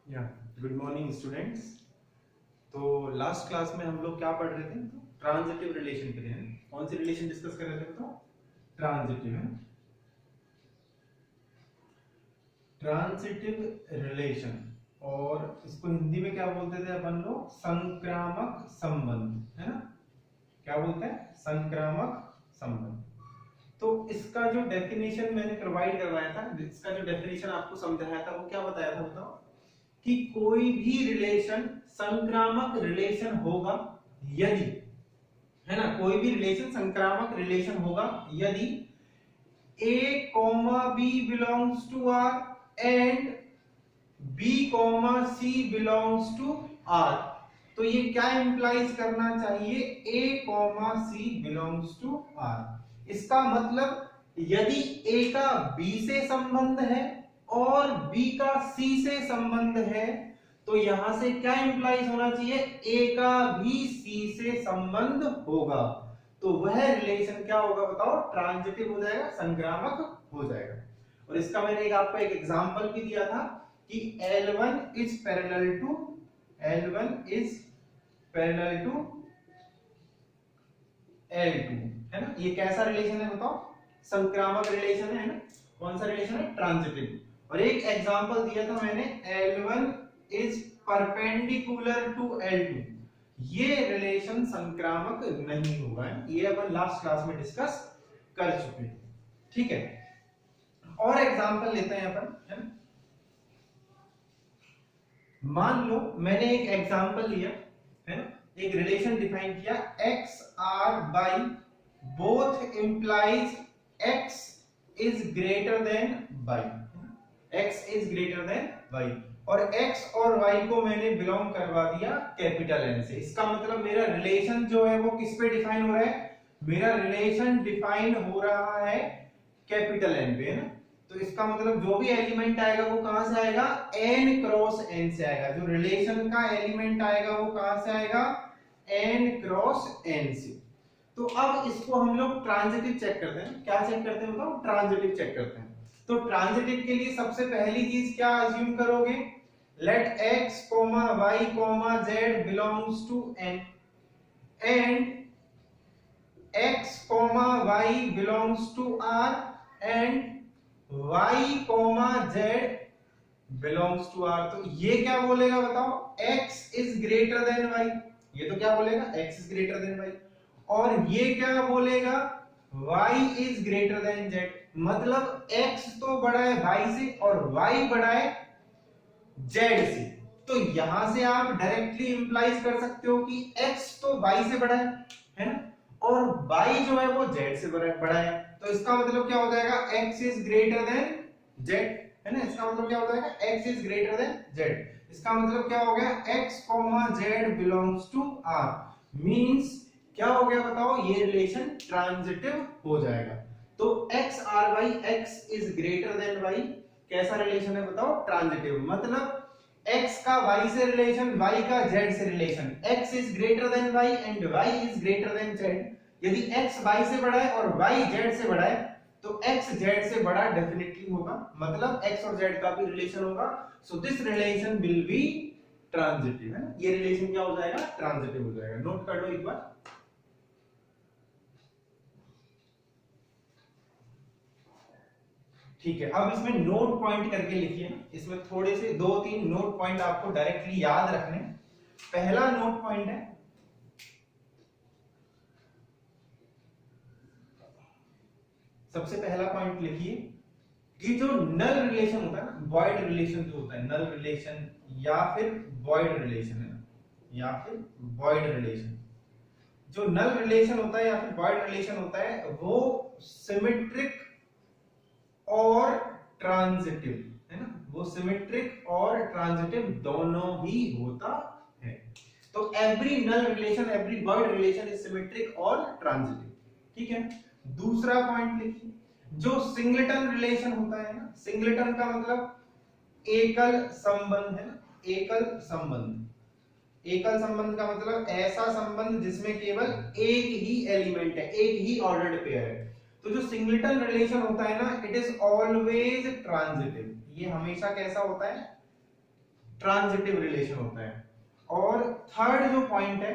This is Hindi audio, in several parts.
या गुड मॉर्निंग स्टूडेंट्स। तो लास्ट क्लास में हम लोग क्या पढ़ रहे थे? तो ट्रांजिटिव रिलेशन पे थे। कौन सी रिलेशन डिस्कस कर रहे थे? तो ट्रांजिटिव है, ट्रांजिटिव रिलेशन। और इसको हिंदी में क्या बोलते थे अपन लोग? संक्रामक संबंध, है ना? क्या बोलते हैं? संक्रामक संबंध। तो इसका जो डेफिनेशन मैंने प्रोवाइड करवाया था, इसका जो डेफिनेशन आपको समझाया था, वो क्या बताया था बताओ? कि कोई भी रिलेशन संक्रामक रिलेशन होगा यदि, है ना, कोई भी रिलेशन संक्रामक रिलेशन होगा यदि A, B belongs to R and B, C belongs to R। तो ये क्या इंप्लाइज करना चाहिए? A, C belongs to R। इसका मतलब यदि A का B से संबंध है और B का C से संबंध है, तो यहां से क्या इंप्लाइज होना चाहिए? A का भी C से संबंध होगा। तो वह रिलेशन क्या होगा बताओ? ट्रांजिटिव हो जाएगा, संक्रामक हो जाएगा। और इसका मैंने आपको एक एग्जांपल भी दिया था कि L1 is parallel to L2, है ना? ये कैसा रिलेशन है बताओ? संक्रामक रिलेशन है ना? कौन सा रिलेशन है? ट्रांजिटिव। और एक एग्जांपल दिया था मैंने, L1 is perpendicular to L2। ये रिलेशन संक्रामक नहीं होगा, ये अपन लास्ट क्लास में डिस्कस कर चुके हैं। ठीक है, और एग्जांपल लेते हैं अपन, है ना? मान लो मैंने एक एग्जांपल लिया, है ना, एक रिलेशन डिफाइन किया, x R y both implies x is greater than y, x is greater than y. और x और y को मैंने बिलोंग करवा दिया कैपिटल N से। इसका मतलब मेरा रिलेशन जो है वो किस पे डिफाइन हो रहा है? मेरा रिलेशन डिफाइन हो रहा है कैपिटल N पे, है ना? तो इसका मतलब जो भी एलिमेंट आएगा वो कहां से आएगा? n क्रॉस n से आएगा। जो रिलेशन का एलिमेंट आएगा वो कहां से आएगा? n क्रॉस n से। तो अब इसको हम लोग ट्रांजिटिव चेक करते हैं। क्या चेक करते हैं बताओ? ट्रांजिटिव चेक करते हैं। तो ट्रांजिटिव के लिए सबसे पहली चीज क्या अज्यूम करोगे? Let x, y, z belongs to n and x, y belongs to r and y, z belongs to r। तो ये क्या बोलेगा बताओ? x is greater than y। ये तो क्या बोलेगा? x is greater than y। और ये क्या बोलेगा? y is greater than z। मतलब x तो बड़ा है y से और y बड़ा है z से। तो यहां से आप डायरेक्टली इंप्लाइज कर सकते हो कि x तो y से बड़ा है ना? और y जो है वो z से बड़ा है। तो इसका मतलब क्या हो जाएगा? x is greater than z, है ना? इसका मतलब क्या हो जाएगा? x is greater than z। इसका मतलब क्या हो गया? x, z belongs to r। Means क्या हो गया बताओ? ये रिलेशन ट्रांजिटिव हो जाएगा। तो x r y, x is greater then y कैसा रिलेशन है बताओ? ट्रांजिटिव। मतलब x का y से रिलेशन, y का z से relation, x is greater then y and y is greater than z। यदि x y से बड़ा है और y z से बड़ा है, तो x z से बड़ा डेफिनेटली होगा, मतलब x और z का भी रिलेशन होगा। सो this relation will be transitive, है ना? ये रिलेशन क्या हो जाएगा? ट्रांजिटिव हो जाएगा। नोट कर लो एक बार। ठीक है, अब इसमें नोट पॉइंट करके लिखिए। इसमें थोड़े से 2-3 नोट पॉइंट आपको डायरेक्टली याद रखने। पहला नोट पॉइंट है, सबसे पहला पॉइंट लिखिए कि जो नल रिलेशन होता है ना, वॉइड रिलेशन जो होता है, नल रिलेशन या फिर वॉइड रिलेशन, है ना, या फिर वॉइड रिलेशन, जो नल रिलेशन होता है या फिर वॉइड रिलेशन होता है, वो सिमेट्रिक और ट्रांजिटिव, है ना? वो सिमेट्रिक और ट्रांजिटिव दोनों ही होता है। तो every null relation, every void relation is symmetric और ट्रांजिटिव। ठीक है, दूसरा पॉइंट लिखिए, जो सिंगलेटन रिलेशन होता है ना, सिंगलेटन का मतलब एकल संबंध, है ना? एकल संबंध, एकल संबंध का मतलब ऐसा संबंध जिसमें केवल एक ही एलिमेंट है, एक ही ऑर्डर्ड पेयर है। तो जो सिंगलेटन रिलेशन होता है ना, इट इज ऑलवेज ट्रांजिटिव। ये हमेशा कैसा होता है? ट्रांजिटिव रिलेशन होता है। और थर्ड जो पॉइंट है,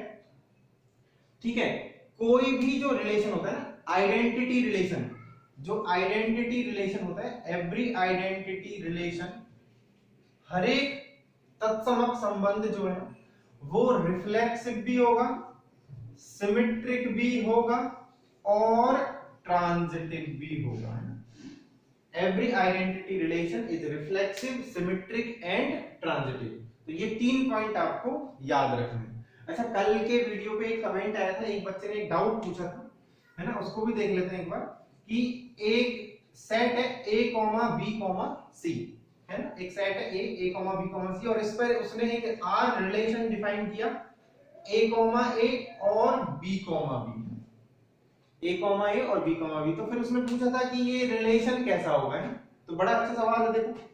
ठीक है, कोई भी जो रिलेशन होता है ना, आइडेंटिटी रिलेशन, जो आइडेंटिटी रिलेशन होता है, एवरी आइडेंटिटी रिलेशन, हर एक तत्समक संबंध जो है वो रिफ्लेक्सिव भी होगा, सिमेट्रिक भी होगा और ट्रांजिटिव भी होगा। Every identity relation is reflexive, symmetric and transitive. तो ये 3 पॉइंट आपको याद रखने हैं। अच्छा, कल के वीडियो पे एक कमेंट आया था, एक बच्चे ने एक डाउट पूछा था, है ना, उसको भी देख लेते हैं एक बार, कि एक सेट है a, b, c, है ना, एक सेट है a, b, c, और इस पर उसने एक r रिलेशन डिफाइन किया, a, और b, a और b, तो फिर उसने पूछा था कि ये रिलेशन कैसा होगा, है। तो बड़ा अच्छा सवाल है, देखो।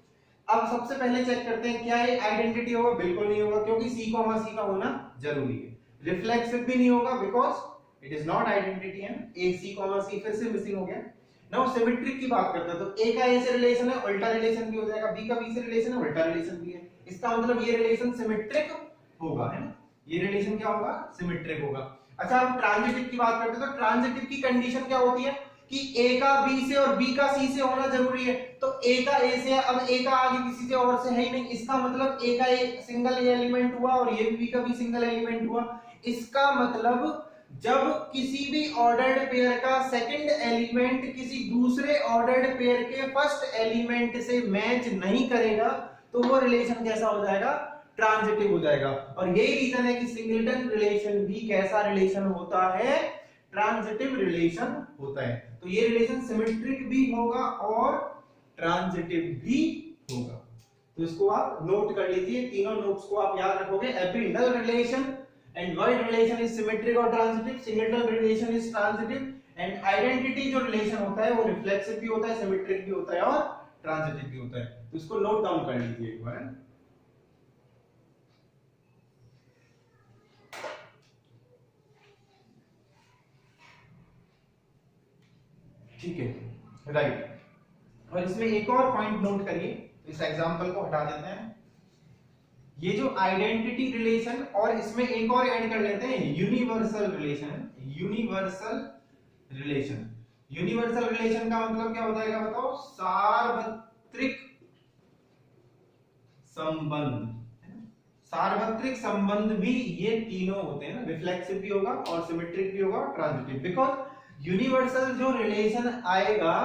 अब सबसे पहले चेक करते हैं क्या ये आइडेंटिटी होगा, बिल्कुल नहीं होगा, क्योंकि c, c का होना जरूरी है। रिफ्लेक्सिव भी नहीं होगा, because it is not identity, है ना, a, c, फिर से मिसिंग हो गया। नाउ सिमेट्रिक की बात करते हैं, तो a का a से रिलेशन है, उल्टा रिलेशन भी हो जाएगा, b का b से रिलेशन है, उल्टा रिलेशन भी है। इसका मतलब ये रिलेशन सिमेट्रिक होगा, है ना, ये रिलेशन क्या होगा, सिमेट्रिक होगा। अच्छा, हम ट्रांजिटिव की बात करते हैं, तो ट्रांजिटिव की कंडीशन क्या होती है कि a का b से और b का c से होना जरूरी है। तो a का a से है, अब a का आगे किसी से और से है ही नहीं, इसका मतलब a का a सिंगल एलिमेंट हुआ और ये b का भी सिंगल एलिमेंट हुआ। इसका मतलब जब किसी भी ऑर्डर्ड पेयर का सेकंड एलिमेंट किसी दूसरे ऑर्डर्ड पेयर के फर्स्ट एलिमेंट से मैच नहीं करेगा तो वो रिलेशन कैसा हो जाएगा, ट्रांजिटिव हो जाएगा। और यही रीजन है कि सिंगलटन रिलेशन भी कैसा रिलेशन होता है, ट्रांजिटिव रिलेशन होता है। तो ये रिलेशन सिमेट्रिक भी होगा और ट्रांजिटिव भी होगा। तो इसको आप नोट कर लीजिए, तीनों नोट्स को आप याद रखोगे। Every null relation and void relation is symmetric और transitive, singleton relation is transitive, and identity जो रिलेशन होता है वो रिफ्लेक्सिव भी होता है, सिमेट्रिक भी होता है और ट्रांजिटिव भी होता है। तो इसको नोट डाउन कर लीजिए एक बार। ठीक है, राइट। और इसमें एक और पॉइंट नोट करिए, इस एग्जांपल को हटा देते हैं। ये जो आइडेंटिटी रिलेशन और इसमें एक और ऐड कर लेते हैं, universal relation. Universal relation, universal relation का मतलब क्या हो जाएगा बताओ, सार्वत्रिक संबंध। सार्वत्रिक संबंध भी ये तीनों होते हैं ना, रिफ्लेक्सिव भी होगा और सिमेट्रिक भी होगा, ट्रांजिटिव। बिकॉज यूनिवर्सल जो रिलेशन आएगा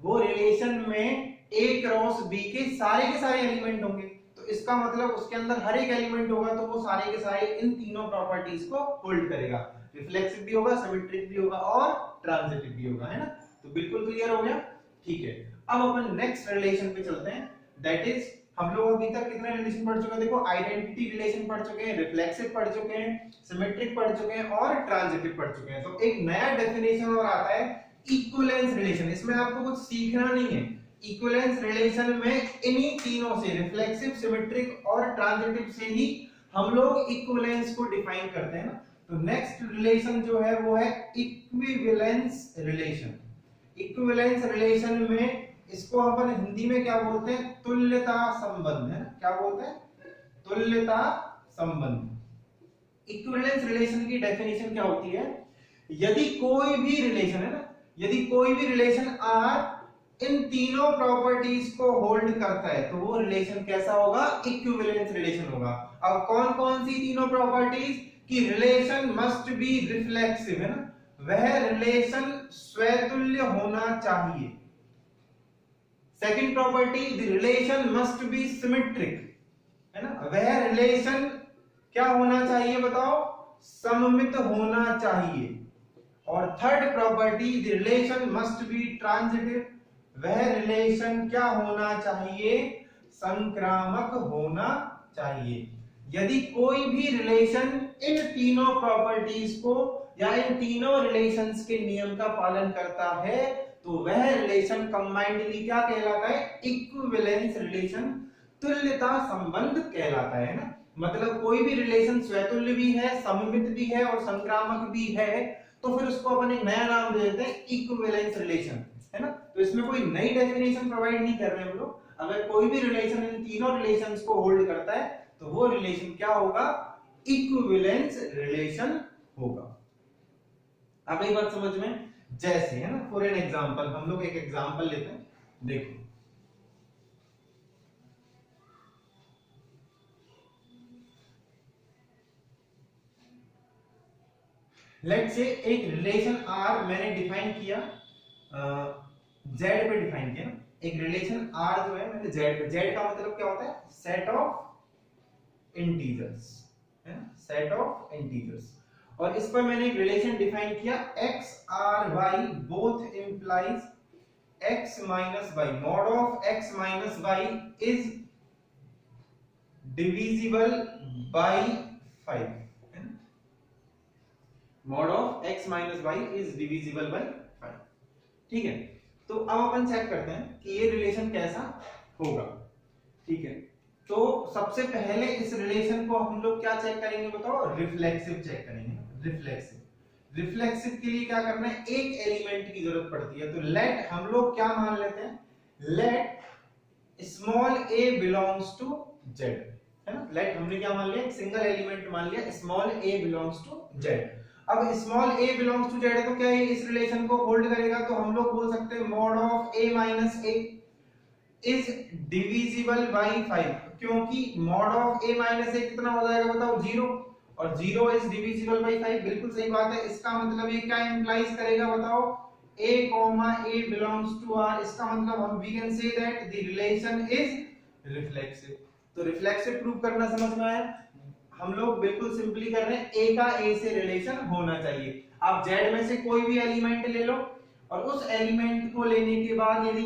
वो रिलेशन में a क्रॉस b के सारे एलिमेंट होंगे, तो इसका मतलब उसके अंदर हर एक एलिमेंट होगा तो वो सारे के सारे इन तीनों प्रॉपर्टीज को होल्ड करेगा, रिफ्लेक्सिव भी होगा, सिमेट्रिक भी होगा और ट्रांजिटिव भी होगा, है ना। तो बिल्कुल क्लियर हो गया, ठीक है। अब अपन नेक्स्ट रिलेशन पे चलते हैं, दैट इज, हम लोग अभी तक कितने रिलेशन पढ़ चुके हैं, देखो, आइडेंटिटी रिलेशन पढ़ चुके हैं, रिफ्लेक्सिव पढ़ चुके हैं, सिमेट्रिक पढ़ चुके हैं और ट्रांजिटिव पढ़ चुके हैं। तो एक नया डेफिनेशन और आता है, इक्विवेलेंस रिलेशन। इसमें आपको कुछ सीखना नहीं है, इक्विवेलेंस रिलेशन में इन्हीं तीनों से, रिफ्लेक्सिव, सिमेट्रिक और ट्रांजिटिव से ही हम लोग इक्विवेलेंस को डिफाइन करते हैं ना। तो नेक्स्ट रिलेशन जो है वो है इक्विवेलेंस रिलेशन। इक्विवेलेंस रिलेशन में इसको अपन हिंदी में क्या बोलते हैं, तुल्यता संबंध, है क्या बोलते हैं, तुल्यता संबंध। इक्विवेलेंस रिलेशन की डेफिनेशन क्या होती है, यदि कोई भी रिलेशन, है ना, यदि कोई भी रिलेशन R इन तीनों प्रॉपर्टीज को होल्ड करता है तो वो रिलेशन कैसा होगा, इक्विवेलेंस रिलेशन होगा। अब कौन कौन सी तीनों प्रॉपर्टीज, कि रिलेशन मस्ट बी रिफ्लेक्सिव, है ना, वह रिलेशन स्वतुल्य होना चाहिए। Second property, the relation must be symmetric, है ना, वह रिलेशन क्या होना चाहिए बताओ, सममित होना चाहिए। और third property, the relation must be transitive, वह रिलेशन क्या होना चाहिए, संक्रामक होना चाहिए। यदि कोई भी रिलेशन इन तीनों प्रॉपर्टीज को या इन तीनों रिलेशंस के नियम का पालन करता है तो वह रिलेशन कंबाइंडली क्या कहलाता है, इक्विवेलेंस रिलेशन, तुल्यता संबंध कहलाता है ना। मतलब कोई भी रिलेशन स्वतुल्य भी है, सममित भी है और संक्रामक भी है तो फिर उसको अपन एक नया नाम दे देते हैं, इक्विवेलेंस रिलेशन, है ना। तो इसमें कोई नई डेफिनेशन प्रोवाइड नहीं कर रहे हम लोग। अगर कोई भी रिलेशन इन तीनों रिलेशंस को होल्ड करता है तो वो रिलेशन क्या होगा, इक्विवेलेंस रिलेशन होगा। अब एक बात समझ में, जैसे है ना, फॉर एन एग्जांपल हम लोग एक एग्जांपल लेते हैं, देखो लेट्स से एक रिलेशन आर मैंने डिफाइन किया, जेड पे डिफाइन किया ना, एक रिलेशन आर जो है मैंने जेड पे, जेड का मतलब क्या होता है, सेट ऑफ इंटीजर्स, है ना, सेट ऑफ इंटीजर्स। और इस पर मैंने एक रिलेशन डिफाइन किया x R y both implies x minus y, mod of x minus y is divisible by 5, mod of x minus y is divisible by 5। ठीक है, तो अब अपन चेक करते हैं कि ये रिलेशन कैसा होगा। ठीक है, तो सबसे पहले इस रिलेशन को हम लोग क्या चेक करेंगे बताओ, रिफ्लेक्सिव चेक करेंगे। रिफ्लेक्सिव के लिए क्या करना है, एक एलिमेंट की जरूरत पड़ती है। तो लेट हम लोग क्या मान लेते हैं, let small a belongs to z, है ना, लेट हमने क्या मान लिया, एक सिंगल एलिमेंट मान लिया, small a belongs to z। अब small a belongs to z है तो क्या ये इस रिलेशन को होल्ड करेगा, तो हम लोग बोल सकते हैं mod of a minus a is divisible by 5, क्योंकि mod of a minus a कितना हो जाएगा बताओ, 0, और 0 इज डिविजिबल बाई 5, बिल्कुल सही बात है। इसका मतलब ये क्या इंप्लाइज करेगा बताओ, a a belongs to r, इसका मतलब हम we can say that the relation is reflexive। तो रिफ्लेक्सिव प्रूव करना समझ में आया, हम लोग बिल्कुल सिंपली कर रहे हैं, a का a से रिलेशन होना चाहिए। आप z में से कोई भी एलिमेंट ले लो और उस एलिमेंट को लेने के बाद यदि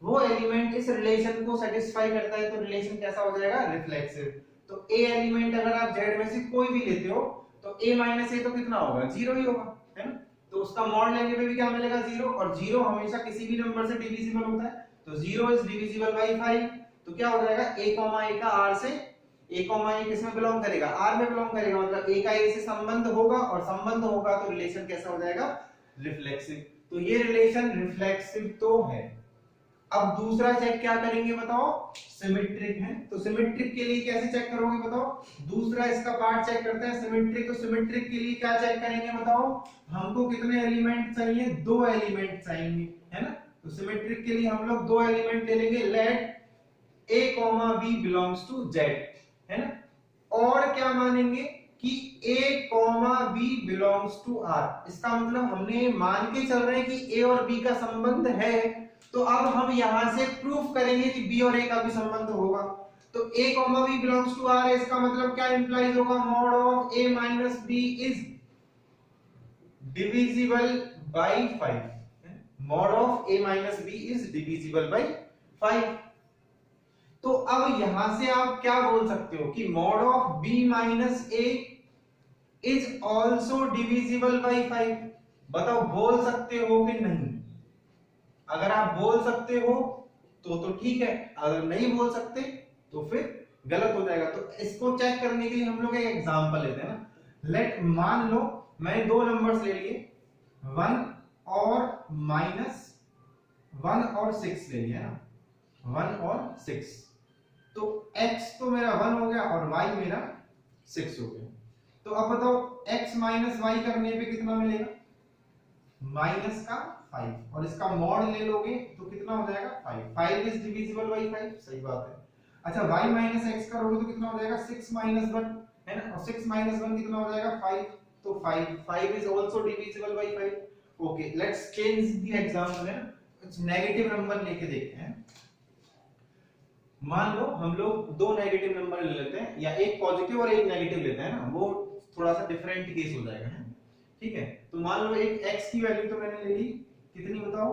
वो एलिमेंट इस रिलेशन को सेटिस्फाई करता है तो रिलेशन कैसा हो जाएगा, रिफ्लेक्सिव। तो a एलिमेंट अगर आप z में से कोई भी लेते हो तो a माइनस a तो कितना होगा, 0 ही होगा, है ना, तो उसका मॉड लेने पे भी क्या मिलेगा, 0, और 0 हमेशा किसी भी नंबर से डिविजिबल होता है, तो 0 इज डिविजिबल बाई 5, तो क्या हो जाएगा, a का r से, a किसमें बिलोंग करेगा, r में बिलोंग करेगा, मतलब a का a से संबंध होगा, और संबंध होगा तो रिलेशन कैसा हो जाएगा, रिफ्लेक्सिव। तो ये रिलेशन रिफ्लेक्सिव तो है। अब दूसरा चेक क्या करेंगे बताओ, सिमेट्रिक है। तो सिमेट्रिक के लिए कैसे चेक करोगे बताओ, दूसरा इसका पार्ट चेक करते हैं सिमेट्रिक। तो सिमेट्रिक के लिए क्या चेक करेंगे बताओ, हमको कितने एलिमेंट चाहिए, 2 एलिमेंट चाहिए, है ना। तो सिमेट्रिक के लिए हम लोग 2 एलिमेंट ले लेंगे, let a b belongs to z, है ना, और क्या मानेंगे कि a b belongs to r। इसका मतलब हमने मान के चल रहे हैं कि a और b का संबंध है, तो अब हम यहां से प्रूफ करेंगे कि b और a का भी संबंध होगा। तो a b belongs to r है, इसका मतलब क्या इंप्लाइज होगा, mod of a minus b is divisible by 5, mod of a minus b is divisible by 5। तो अब यहां से आप क्या बोल सकते हो कि mod of b minus a is also divisible by 5, बताओ बोल सकते हो कि नहीं। अगर आप बोल सकते हो तो ठीक है, अगर नहीं बोल सकते तो फिर गलत हो जाएगा। तो इसको चेक करने के लिए हम लोग एक एग्जांपल लेते हैं ना, लेट मान लो मैंने 2 नंबर्स ले लिए, 1 और माइनस 1 और 6 ले लिया ना, 1 और 6। तो x तो मेरा 1 हो गया और y मेरा 6 हो गया। तो अब बताओ x माइनस y करने पे कितना मिलेगा, माइनस का 5, और इसका मॉड ले लोगे तो कितना हो जाएगा, 5 इज डिविजिबल बाई 5, सही बात है। अच्छा y माइनस x करोगे तो कितना हो जाएगा, 6 माइनस 1, है ना, और 6 माइनस 1 कितना हो जाएगा, 5, तो 5 is also divisible by 5। Okay, let's change the example, है ना, कुछ नेगेटिव नंबर लेके देखते हैं। मान लो हम लोग 2 नेगेटिव नंबर ले लेते हैं, या एक पॉजिटिव और एक नेगेटिव लेते हैं ना, वो थोड़ा सा डिफरेंट केस हो जाएगा, है ठीक है। तो मान लो एक x की वैल्यू तो मैंने ले ली, कितनी बताओ,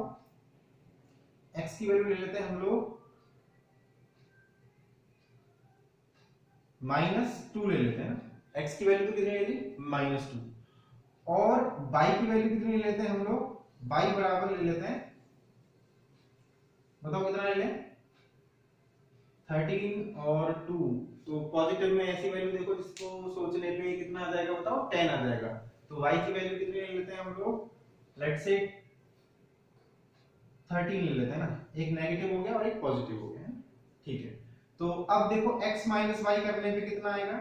x की वैल्यू ले लेते हैं हम लोग -2 ले लेते हैं ना, x की वैल्यू तो कितनी ले ली, -2, और y की वैल्यू कितनी ले लेते हैं हम लोग, y बराबर ले लेते हैं, बताओ कितना ले लें, 13 और 2। तो पॉजिटिव में ऐसी वैल्यू देखो जिसको सोचने पे कितना आ जाएगा बताओ, 10 आ जाएगा। तो y की वैल्यू कितनी ले लेते हैं हम लोग, लेट्स से 13 ले लेते हैं ना, एक नेगेटिव हो गया और एक पॉजिटिव हो गया, ठीक है। तो अब देखो x माइनस वाई करने पे कितना आएगा,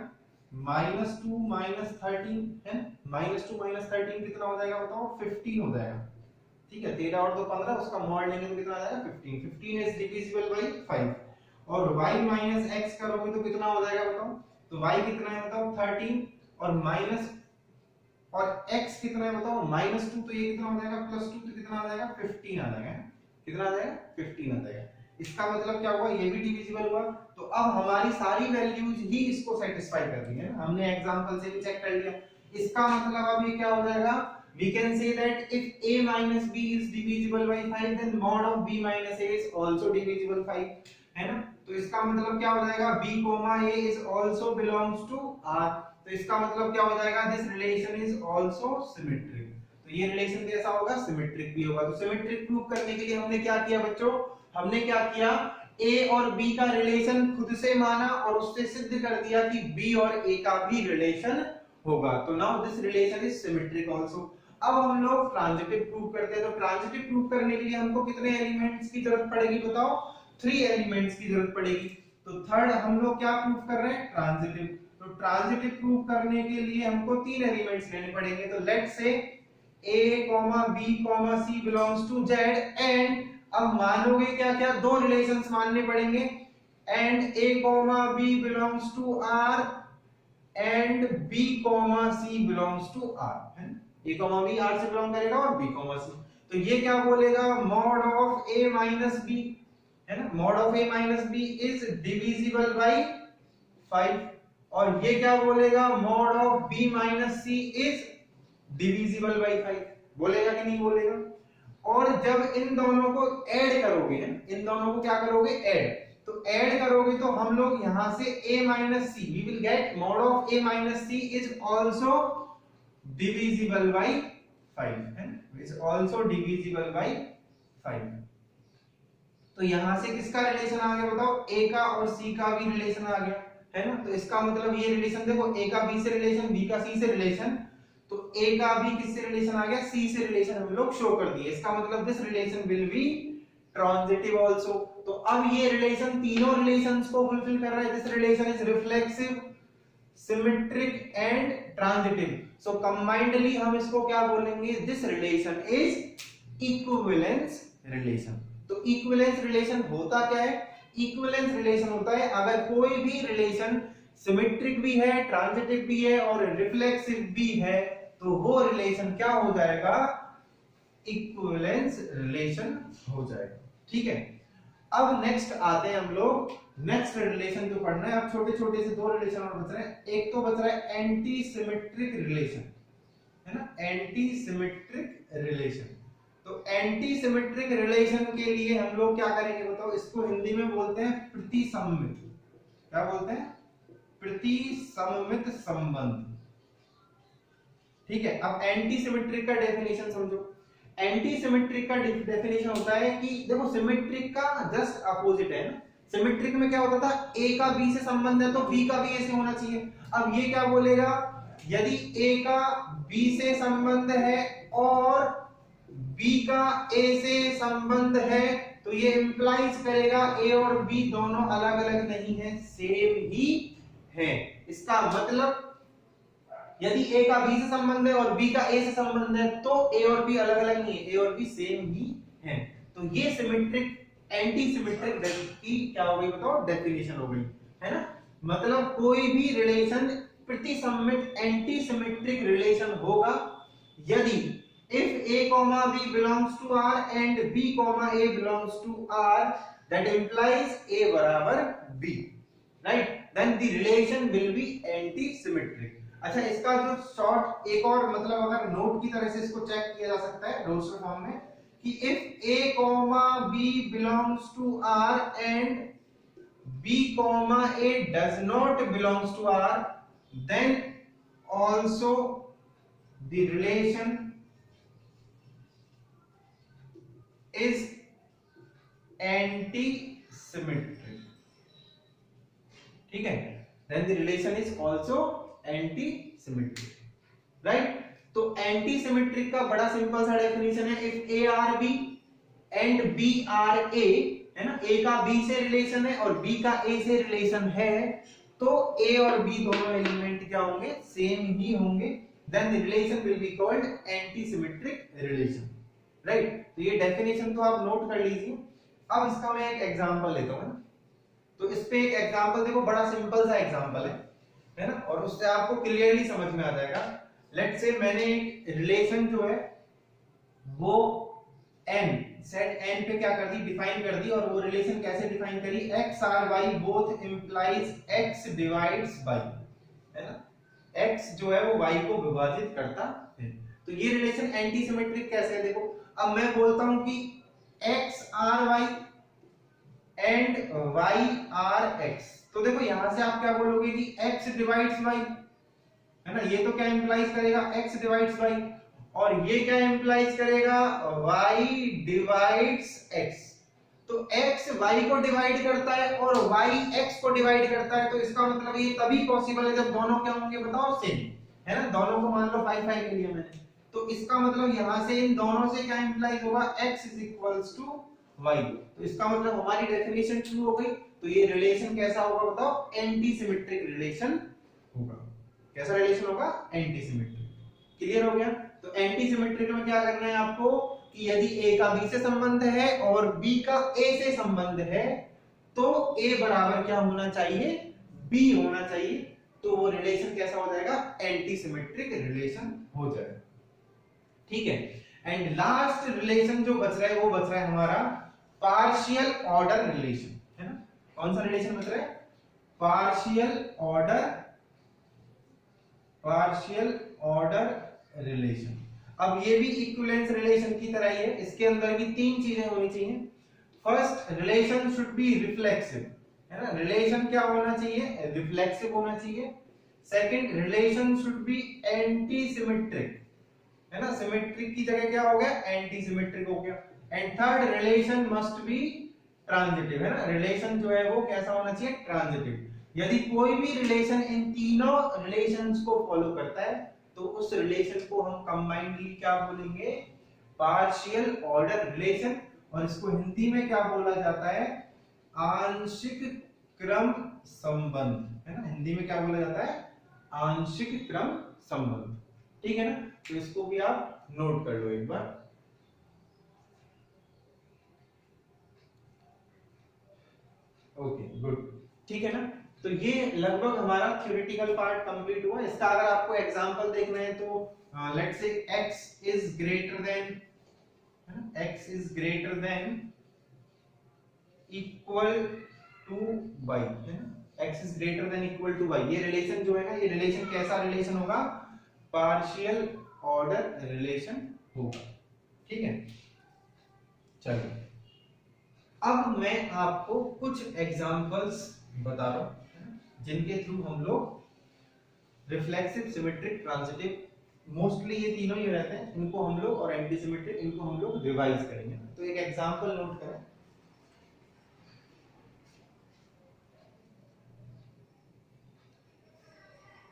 -2 -13 है, -2 -13 कितना हो जाएगा बताओ, 15 हो जाएगा। ठीक है, 13 और 2 15, उसका मॉड लेंगे तो कितना आ जाएगा 15। 15 इज डिविजिबल बाय 5। और y माइनस x करोगे तो कितना हो जाएगा बताओ, तो y कितना है बताओ 13, और माइनस और x कितना है बताओ -2, तो ये कितना हो जाएगा +2, तो कितना आ जाएगा 15 आ जाएगा। कितना आ जाएगा 15 आ जाएगा। इसका मतलब क्या हुआ, ये भी डिविजिबल हुआ। तो अब हमारी सारी वैल्यूज ही इसको सेटिस्फाई कर रही है, हमने एग्जांपल से भी चेक कर लिया। इसका मतलब अब ये क्या हो जाएगा, we can say that if a minus b is divisible by 5 then mod of b minus a is also divisible 5, है ना। तो इसका मतलब क्या हो जाएगा, b a is also belongs to r। तो इसका मतलब क्या हो जाएगा, this relation is also symmetric। तो ये रिलेशन कैसा होगा, सिमेट्रिक भी होगा। तो सिमेट्रिक प्रूव करने के लिए हमने क्या किया बच्चों, हमने क्या किया, a और b का रिलेशन खुद से माना और उससे सिद्ध कर दिया कि b और a का भी रिलेशन होगा। तो now this relation is symmetric also. अब हम लोग ट्रांजिटिव प्रूव करते हैं। तो ट्रांजिटिव प्रूव करने के लिए हमको कितने एलिमेंट्स की जरूरत पड़ेगी बताओ, 3 एलिमेंट्स की जरूरत पड़ेगी। तो थर्ड हम लोग क्या प्रूव कर रहे हैं, ट्रांजिटिव। तो ट्रांजिटिव प्रूव करने के लिए हमको 3 एलिमेंट्स लेने पड़ेंगे। तो लेट्स से a, b, c belongs to z and अब मानोगे क्या क्या, 2 रिलेशंस मानने पड़ेंगे, and a, b belongs to r and b, c belongs to r, है ना। a, b r से बिलोंग करेगा और b, c। तो ये क्या बोलेगा, mod of a minus b, है ना, mod of a minus b is divisible by 5। और ये क्या बोलेगा, mod of b minus c is divisible by 5, बोलेगा कि नहीं बोलेगा। और जब इन दोनों को ऐड करोगे, इन दोनों को क्या करोगे, ऐड, तो ऐड करोगे तो हम लोग यहां से a minus c, we will get mod of a minus c is also divisible by 5, है ना, इज आल्सो डिविजिबल बाय 5। तो यहां से किसका रिलेशन आ गया बताओ, a का और c का भी रिलेशन आ गया, है ना। तो इसका मतलब ये रिलेशन देखो, a का b से रिलेशन, b का c से रिलेशन, तो a का भी किससे रिलेशन आ गया, c से रिलेशन हम लोग शो कर दिए। इसका मतलब this relation will be transitive also. तो अब ये रिलेशन तीनों रिलेशंस को फुलफिल कर रहा है। This relation is reflexive, symmetric and transitive. So combinedly हम इसको क्या बोलेंगे, this relation is equivalence relation. तो इक्विवेलेंस रिलेशन होता क्या है, इक्विवेलेंस रिलेशन होता है अगर कोई भी रिलेशन सिमेट्रिक भी है, ट्रांजिटिव भी है और रिफ्लेक्सिव भी है, तो वो रिलेशन क्या हो जाएगा, इक्विवेलेंस रिलेशन हो जाएगा। ठीक है, अब नेक्स्ट आते हैं हम लोग, नेक्स्ट रिलेशन जो पढ़ना है। अब छोटे छोटे से 2 रिलेशन और बच रहे हैं। एक तो बच रहा है एंटी सिमेट्रिक रिलेशन, है ना, एंटी सिमेट्रिक रिलेशन। तो एंटी सिमेट्रिक रिलेशन के लिए हम लोग क्या करेंगे बताओ, इसको हिंदी में बोलते हैं प्रतिसममित। क्या बोलते हैं, प्रतिसममित संबंध। ठीक है, अब एंटी सिमेट्रिक का डेफिनेशन समझो। एंटी सिमेट्रिक का डेफिनेशन होता है कि देखो सिमेट्रिक का जस्ट अपोजिट है ना। सिमेट्रिक में क्या होता था, a का b से संबंध है तो b का भी a से होना चाहिए। अब ये क्या बोलेगा, यदि a का b से संबंध है और b का a से संबंध है तो ये इंप्लाइज करेगा a और b दोनों अलग अलग नहीं है, सेम ही है। इसका मतलब यदि a का b से संबंध है और b का a से संबंध है तो a और b अलग अलग नहीं है, a और b सेम ही है। तो ये सिमेट्रिक एंटी सिमेट्रिक की क्या हो गई बताओ, डेफिनेशन हो गई, है ना। मतलब कोई भी रिलेशन प्रतिसममित एंटी सिमेट्रिक रिलेशन होगा यदि if a b belongs to r and b a belongs to r, that implies a बराबर b, right, then the relation will be anti symmetric। अच्छा, इसका जो शॉर्ट एक और मतलब अगर नोट की तरह से इसको चेक किया जा सकता है रोस्टर फॉर्म में कि if a b belongs to r and b a does not belongs to r, then also the relation is anti-symmetric। ठीक है, then the relation is also anti-symmetric, right। तो anti-symmetric का बड़ा सिंपल सा डेफिनेशन है, if a are b and b are a, है ना, ए का बी से रिलेशन है और बी का ए से रिलेशन है, तो ए और बी दोनों एलिमेंट क्या होंगे, सेम ही होंगे, then the relation will be called anti symmetric relation, right. तो ये डेफिनेशन तो आप नोट कर लीजिए। अब इसका मैं एक एग्जांपल लेता हूं, तो इस पे एक एग्जांपल देखो, बड़ा सिंपल सा एग्जांपल है ना, और उससे आपको क्लियरली समझ में आ जाएगा। लेट्स से मैंने एक रिलेशन जो है वो n सेट n पे क्या कर दी, डिफाइन कर दी, और वो रिलेशन कैसे डिफाइन करी, x r y both implies x divides y, है ना, x जो है वो y को विभाजित करता है। तो ये रिलेशन एंटी सिमेट्रिक कैसे है, देखो अब मैं बोलता हूं कि x r y and y r x, तो देखो यहां से आप क्या बोलोगे कि x डिवाइड्स y, है ना, ये तो क्या इंप्लाइज करेगा, x डिवाइड्स y, और ये क्या इंप्लाइज करेगा, y डिवाइड्स x। तो x y को डिवाइड करता है और y x को डिवाइड करता है, तो इसका मतलब ये तभी पॉसिबल है जब दोनों क्या होंगे बताओ, सेम, है ना, दोनों को मान लो 5 5 ले लिया मैंने, तो इसका मतलब यहां से इन दोनों से क्या इंप्लाइज होगा, x y, तो इसका मतलब हमारी डेफिनेशन ट्रू हो गई। तो ये रिलेशन कैसा होगा बताओ, एंटी सिमेट्रिक रिलेशन होगा। कैसा रिलेशन होगा, एंटी सिमेट्रिक। क्लियर हो गया। तो एंटी सिमेट्रिक में क्या करना है आपको, कि यदि a का b से संबंध है और b का a से संबंध है, तो a बराबर क्या होना चाहिए, b होना चाहिए, तो वो रिलेशन कैसा हो जाएगा, एंटी सिमेट्रिक रिलेशन हो जाएगा। ठीक है। एंड लास्ट रिलेशन जो बच रहा है वो बच रहा है हमारा पार्शियल ऑर्डर रिलेशन, है ना। कौन सा रिलेशन बच रहा है, पार्शियल ऑर्डर रिलेशन। अब ये भी इक्विवेलेंस रिलेशन की तरह ही है, इसके अंदर भी तीन चीजें होनी चाहिए। First, relation should be reflexive, है ना, रिलेशन क्या होना चाहिए, रिफ्लेक्सिव होना चाहिए। Second, relation should be anti symmetric, है ना, सिमेट्रिक की जगह क्या हो गया, एंटी सिमेट्रिक हो गया। And third, relation must be transitive, है ना, रिलेशन जो है वो कैसा होना चाहिए, ट्रांजिटिव। यदि कोई भी रिलेशन इन तीनों रिलेशंस को फॉलो करता है, तो उस रिलेशन को हम कंबाइंडली क्या बोलेंगे, पार्शियल ऑर्डर रिलेशन, और इसको हिंदी में क्या बोला जाता है, आंशिक क्रम संबंध, है ना, हिंदी में क्या बोला जाता है, आंशिक क्रम संबंध। ठीक है ना, तो इसको भी आप नोट कर लो एक बार। ओके गुड, ठीक है ना। तो ये लगभग हमारा थ्योरेटिकल पार्ट कंप्लीट हुआ। इसका अगर आपको एग्जांपल देखना है तो let's say x is greater than, equal to y, है ना, x is greater than equal to y, ये रिलेशन जो है ना, ये रिलेशन कैसा रिलेशन होगा, पार्शियल ऑर्डर रिलेशन होगा। ठीक है, चलिए अब मैं आपको कुछ एग्जांपल्स बता रहा हूं जिनके थ्रू हम लोग रिफ्लेक्सिव, सिमेट्रिक, ट्रांजिटिव, मोस्टली ये तीनों ही रहते हैं, इनको हम लोग, और एंटी सिमेट्रिक, इनको हम लोग रिवाइज करेंगे। तो एक एग्जांपल नोट करें।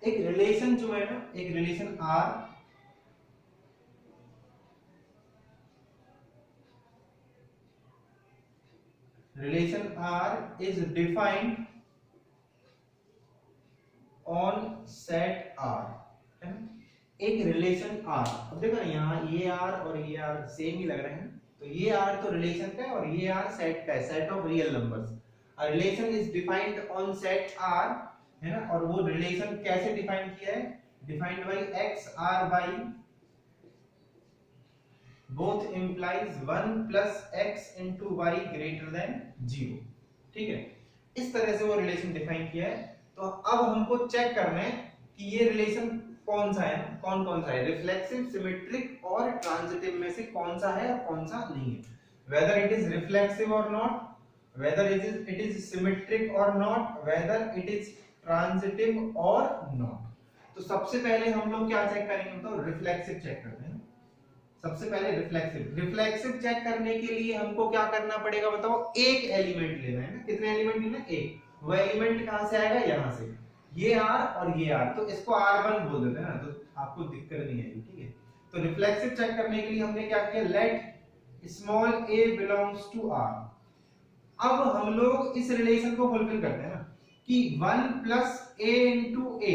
एक रिलेशन जो है ना, एक relation R is defined on set R, है ना, एक रिलेशन R। अब देखो यहाँ ये R और ये R सेम ही लग रहे हैं, तो ये R तो रिलेशन का है और ये R सेट का है, set of real numbers. A relation is defined on set R, है ना, और वो रिलेशन कैसे डिफाइन किया है, defined by x r y both implies 1 plus x into y greater than 0। ठीक है, इस तरह से वो रिलेशन डिफाइन किया है। तो अब हमको चेक करना है कि ये रिलेशन कौन सा है, कौन कौन सा है, रिफ्लेक्सिव, सिमेट्रिक और ट्रांजिटिव में से कौन सा है और कौन सा नहीं है, whether it is reflexive or not, whether it is symmetric or not, whether it is transitive or not। तो सबसे पहले हम लोग क्या चेक करेंगे, तो रिफ्लेक्सिव चेक करते हैं। सबसे पहले रिफ्लेक्सिव चेक करने के लिए हमको क्या करना पड़ेगा बताओ, एक एलिमेंट लेना है ना, कितने एलिमेंट लेना है, एक। वो एलिमेंट कहां से आएगा, यहां से, ये R और ये R, तो इसको R1 बोल देते हैं ना, तो आपको दिक्कत नहीं आएगी। ठीक है, तो रिफ्लेक्सिव चेक करने के लिए हमने क्या किया, let small a belongs to R, अब हम लोग इस रिलेशन को फुलफिल करते हैं ना कि 1 प्लस ए इंटू ए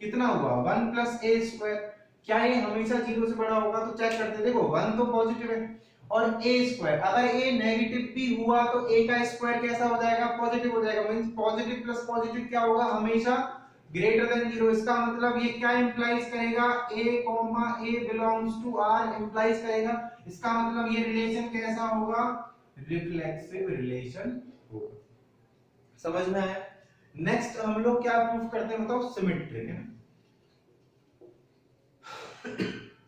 कितना हुआ 1 प्लस ए स्क्वायर, क्या ये हमेशा 0 से बड़ा होगा? तो चेक करते हैं, देखो 1 तो पॉजिटिव है और ए स्क्वायर, अगर ए नेगेटिव भी हुआ तो ए का स्क्वायर कैसा हो जाएगा? पॉजिटिव हो जाएगा। मींस पॉजिटिव प्लस पॉजिटिव क्या होगा? हमेशा ग्रेटर देन 0। इसका मतलब ये क्या इंप्लाइज करेगा? a a belongs to r implies करेगा। इसका मतलब ये रिलेशन कैसा होगा? रिफ्लेक्सिव रिलेशन होगा। समझ में आया? नेक्स्ट हम लोग क्या प्रूफ करते हैं बताओ? सिमेट्रिक है।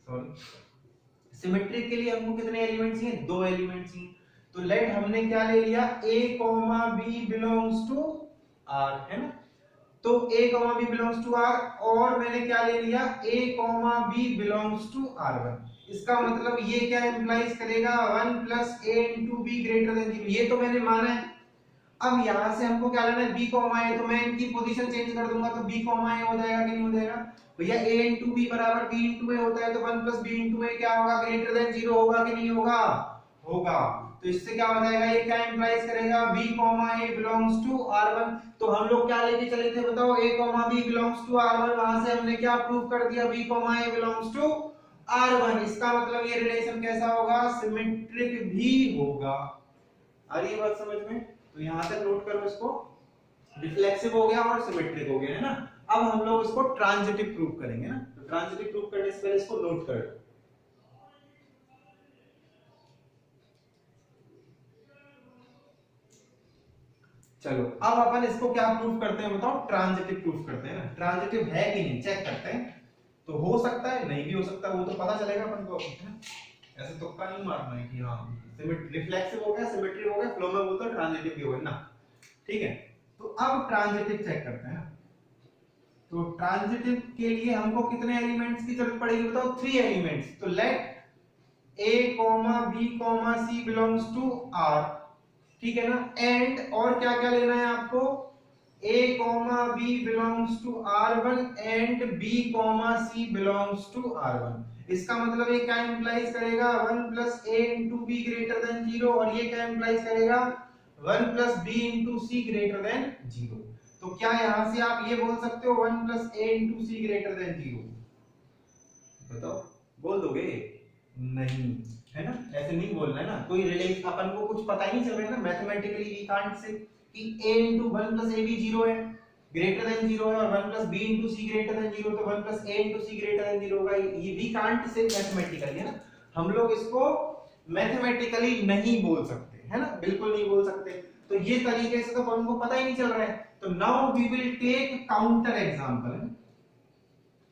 सॉरी, सिमेट्रिक के लिए हमको कितने एलिमेंट्स चाहिए? 2 एलिमेंट्स चाहिए। तो लेट हमने क्या ले लिया? a b belongs to r, है ना? तो a b belongs to r, और मैंने क्या ले लिया? a b belongs to r1। इसका मतलब ये क्या इंप्लाइज करेगा? 1 plus a into b greater than 0। ये तो मैंने माना है। अब यहां से हमको क्या लेना है? b a, तो मैं इनकी पोजीशन चेंज कर दूंगा तो b a हो जाएगा कि नहीं हो जाएगा? भैया a इंटू b बराबर b इंटू a होता है, तो 1 प्लस b इंटू a क्या होगा? ग्रेटर देन 0 होगा कि नहीं होगा? होगा। तो इससे क्या हो जाएगा? ये क्या इंप्लाइज करेगा? b a belongs to r1। तो हम लोग क्या लेके चले थे बताओ? a b belongs to r1, वहां से हमने क्या प्रूव कर दिया? b a belongs to r1। इसका मतलब ये रिलेशन कैसा होगा? सिमेट्रिक भी होगा। आ रही है बात समझ में? तो यहां तक नोट करो इसको। रिफ्लेक्सिव हो गया और सिमेट्रिक हो गया, है ना? अब हम लोग इसको ट्रांजिटिव प्रूफ करेंगे ना। तो ट्रांजिटिव प्रूफ करने से पहले इसको नोट कर लो। चलो अब अपन इसको क्या प्रूफ करते हैं बताओ? ट्रांजिटिव प्रूफ करते हैं ना। ट्रांजिटिव है कि नहीं चेक करते हैं। तो हो सकता है, नहीं भी हो सकता, वो तो पता चलेगा अपन को, है ना? ऐसे तुक्का नहीं मारना है कि हाँ रिफ्लेक्सिव हो गया, सिमेट्री हो गया, फ्लो में बोलते हैं ट्रांजिटिव भी होगा ना। ठीक है, तो अब ट्रांजिटिव चेक करते हैं। तो ट्रांजिटिव के लिए हमको कितने एलिमेंट्स की जरूरत पड़ेगी बताओ? 3 एलिमेंट्स। तो let a b c belongs to r, ठीक है ना? एंड और क्या क्या लेना है आपको? a b belongs to r1 and b c belongs to r1। इसका मतलब ये क्या इंप्लाइज करेगा? 1 plus a into b greater than 0, और ये क्या इंप्लाइज करेगा? 1 plus b into c greater than 0। तो क्या यहां से आप ये बोल सकते हो 1 plus a into c greater than 0? बताओ, बोल दोगे? नहीं, है ना? ऐसे नहीं बोलना है ना। कोई रिलेशन अपन को कुछ पता ही नहीं चल रहा है ना। मैथमेटिकली वी कांट से कि a इंटू 1 प्लस a भी 0 है, ग्रेटर देन 0 है, और 1 plus b into c greater than 0, तो 1 plus a into c greater than 0 होगा। ये वी कांट से मैथमेटिकली, है ना? हम लोग इसको मैथमेटिकली नहीं बोल सकते, है ना? बिल्कुल नहीं बोल सकते। तो ये तरीके से तो अपन को पता ही नहीं चल रहा है। तो now we will take counter example.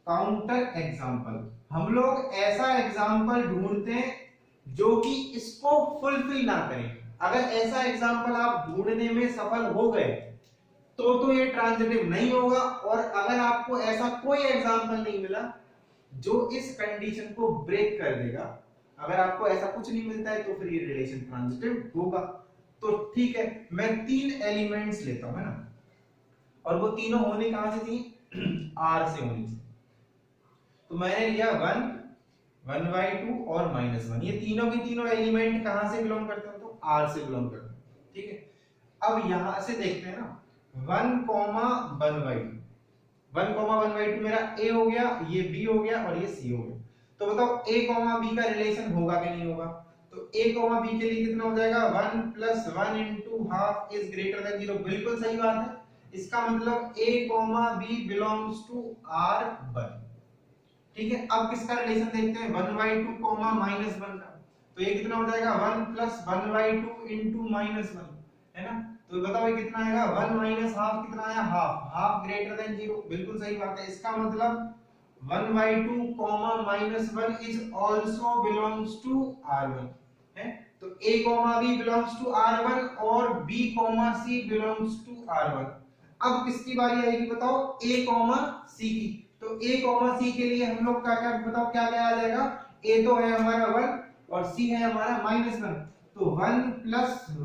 Counter example, हम लोग ऐसा एग्जांपल ढूंढते हैं जो कि इसको फुलफिल ना करे। अगर ऐसा एग्जांपल आप ढूंढने में सफल हो गए तो ये ट्रांजिटिव नहीं होगा, और अगर आपको ऐसा कोई एग्जांपल नहीं मिला जो इस कंडीशन को ब्रेक कर देगा, अगर आपको ऐसा कुछ नहीं मिलता है, तो फिर ये रिलेशन ट्रांजिटिव होगा। तो ठीक है, मैं 3 एलिमेंट्स लेता हूं, है ना? और वो तीनों होने कहां से चाहिए? r से होनी चाहिए। तो मैंने लिया 1, 1/2 और -1। ये तीनों के तीनों एलिमेंट कहां से बिलोंग करते हैं? तो r से बिलोंग करते हैं। ठीक है, अब यहां से देखते हैं ना, 1,1/2 1,1/2 मेरा a हो गया, ये b हो गया और ये c हो गया। तो बताओ a, b का रिलेशन होगा कि नहीं होगा? तो a, b के लिए कितना हो जाएगा? 1 + 1 × हाफ इज ग्रेटर देन 0। बिल्कुल सही बात है। इसका मतलब a, b belongs to r1। ठीक है, अब किसका रिलेशन देखते हैं? 1/2 -1 का। तो ये कितना हो जाएगा? 1 + 1/2 × -1, है ना? तो बताओ ये कितना आएगा? 1 - हाफ कितना आया? Half greater than 0। बिल्कुल सही बात है। इसका मतलब 1/2 -1 is also belongs to r1, है? तो a, b belongs to r1 और b, c belongs to r1। अब किसकी बारी आएगी बताओ? a, c की। तो a, c के लिए हम लोग क्या बताओ क्या आ जाएगा? a तो है हमारा 1 और c है हमारा -1। तो 1 +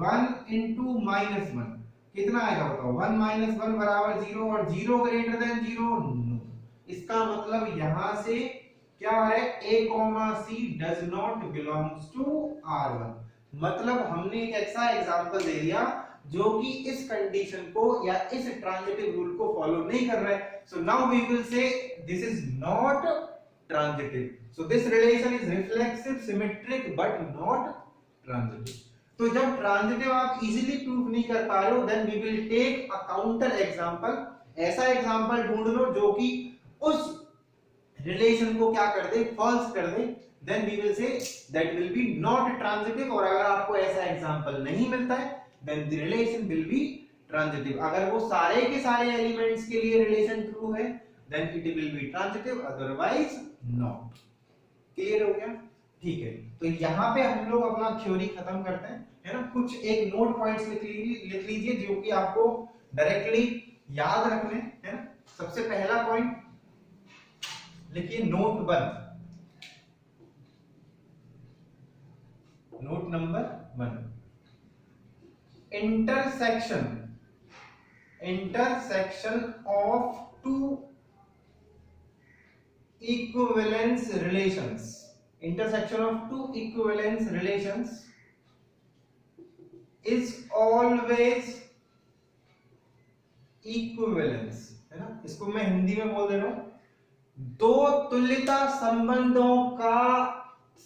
1 × -1 कितना आएगा बताओ? 1 - 1 बराबर 0, और 0 ग्रेटर देन 0 नो। इसका मतलब यहां से क्या है? a, c does not belongs to r1। मतलब हमने एक ऐसा एग्जांपल दे दिया जो कि इस कंडीशन को या इस ट्रांजिटिव रूल को फॉलो नहीं कर रहा है, so now we will say this is not transitive. So this relation is reflexive, symmetric but not transitive. तो जब ट्रांजिटिव आप इजीली प्रूफ नहीं कर पा रहे हो, then we will take a counter example. ऐसा एग्जांपल ढूंढ लो जो कि उस रिलेशन को क्या कर दे, फॉल्स कर दे. Then we will say that will be not transitive. और अगर आपको ऐसा एग्जांपल नहीं मिलता है, then the relation will be transitive. अगर वो सारे के सारे एलिमेंट्स के लिए रिलेशन ट्रू है, then it will be transitive, otherwise not. Clear हो गया? ठीक है. तो यहाँ पे हम लोग अपना थ्योरी खत्म करते हैं, है ना. कुछ एक नोट पॉइंट्स लिख लीजिए जो कि आपको डायरेक्टली याद रखने, है ना. सबसे पहला पॉइंट लिखिए, note 1. Note number 1, intersection of two equivalence relations. Intersection of two equivalence relations is always equivalence, है ना. इसको मैं हिंदी में बोल दे रहा हूं, दो तुल्यता संबंधों का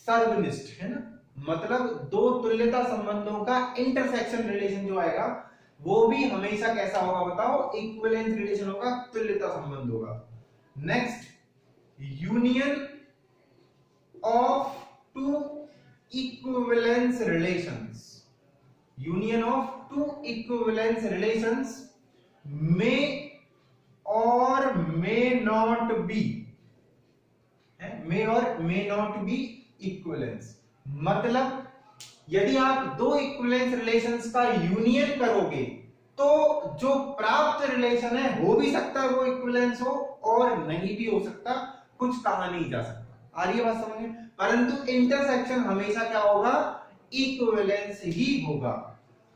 सर्वनिष्ठ, है ना. मतलब दो तुल्यता संबंधों का इंटरसेक्शन रिलेशन जो आएगा वो भी हमेशा कैसा होगा बताओ, इक्विवेलेंस रिलेशन होगा, तुल्यता संबंध होगा. Next, union of two equivalence relations. Union of two equivalence relations may और मे नॉट बी, मे और मे नॉट बी इक्विवेलेंस. मतलब यदि आप दो इक्विवेलेंस रिलेशंस का यूनियन करोगे तो जो प्राप्त रिलेशन है हो भी सकता है वो इक्विवेलेंस हो और नहीं भी हो सकता, कुछ कहा नहीं जा सकता. आ रही है बात समझ में? परंतु इंटरसेक्शन हमेशा क्या होगा, इक्विवेलेंस ही होगा.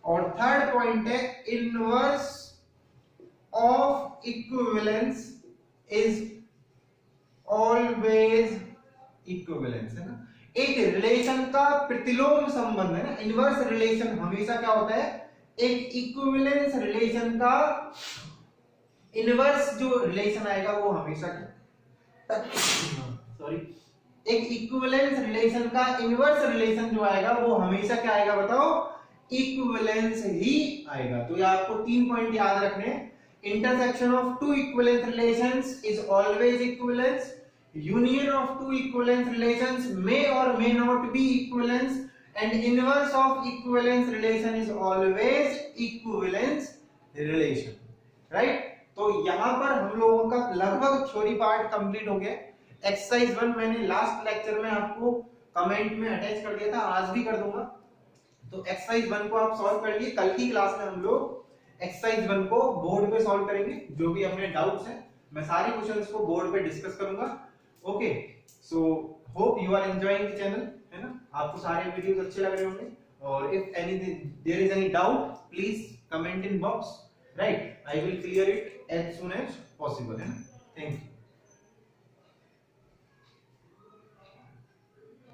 और थर्ड पॉइंट है, inverse of equivalence is always equivalence, है ना. एक रिलेशन का प्रतिलोम संबंध, है ना. इनवर्स रिलेशन हमेशा क्या होता है, एक इक्विवेलेंस रिलेशन का इनवर्स जो रिलेशन आएगा वो हमेशा एक इक्विवेलेंस रिलेशन का इनवर्स रिलेशन जो आएगा वो हमेशा क्या आएगा बताओ, इक्विवेलेंस ही आएगा. तो ये आपको 3 पॉइंट याद रखने हैं. Intersection of two equivalence relations is always equivalence. Union of two equivalence relations may or may not be equivalence, and inverse of equivalence relation is always equivalence relation. Right? तो यहाँ पर हम लोगों का लगभग थ्योरी पार्ट कंप्लीट हो गया. एक्सरसाइज 1 मैंने लास्ट लेक्चर में आपको कमेंट में अटैच कर दिया था, आज भी कर दूंगा. तो एक्सरसाइज 1 को आप सॉल्व कर लिए. कल की क्लास में हम लोग एक्सरसाइज 1 को बोर्ड पे सॉल्व करेंगे. जो भी अपने डाउट्स हैं मैं सारे क्वेश्चंस को बोर्ड पे डिस्कस करूंगा. Okay, so hope you are enjoying the channel, है ना. आपको सारे वीडियोस अच्छे लग रहे होंगे. और if any there is any doubt please comment in box. Right, I will clear it as soon as possible, है ना. Thank you.